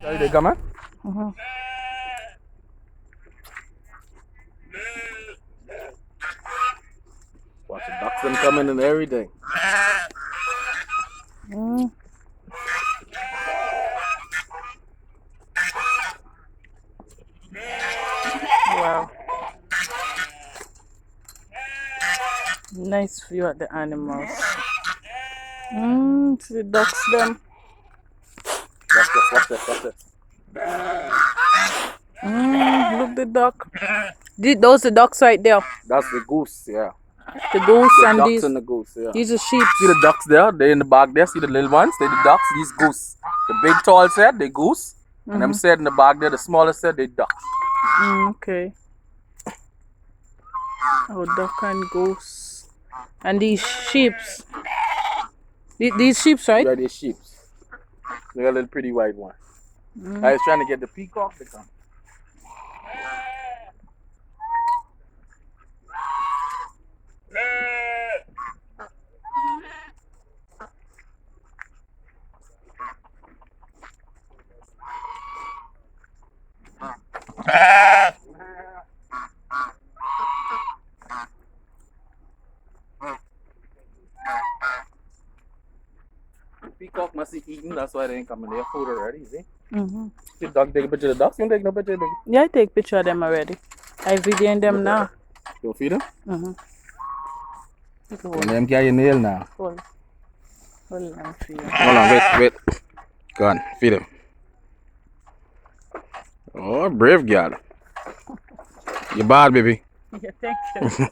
Sorry, they come on. Mm-hmm. Watch the ducks them coming and everything. Mm. Wow. Nice view at the animals. See the ducks them. Watch this. Look the duck. Those the ducks right there. That's the goose, yeah. The goose The and ducks these. and the goose, yeah. These are sheep. See the ducks there? They in the bag there. See the little ones? They the ducks. These goose. The big tall set, they goose. And them set in the bag there, the smaller set, they ducks. Okay. Oh, duck and goose. And these sheeps. These sheeps, right? Yeah, they're sheep. They got a little pretty white one. I was trying to get the peacock to come. Peacock must be eating, that's why they ain't coming. They have food already, see? The dog take a picture of the ducks? You don't take no picture of them? Yeah, I take picture of them already. I videoing them now. You feed them? Mm-hmm. And them get your nail now. Hold on, feed them. Hold on, wait. Go on, feed him. Oh, brave girl. You bad, baby. Yeah, thank you.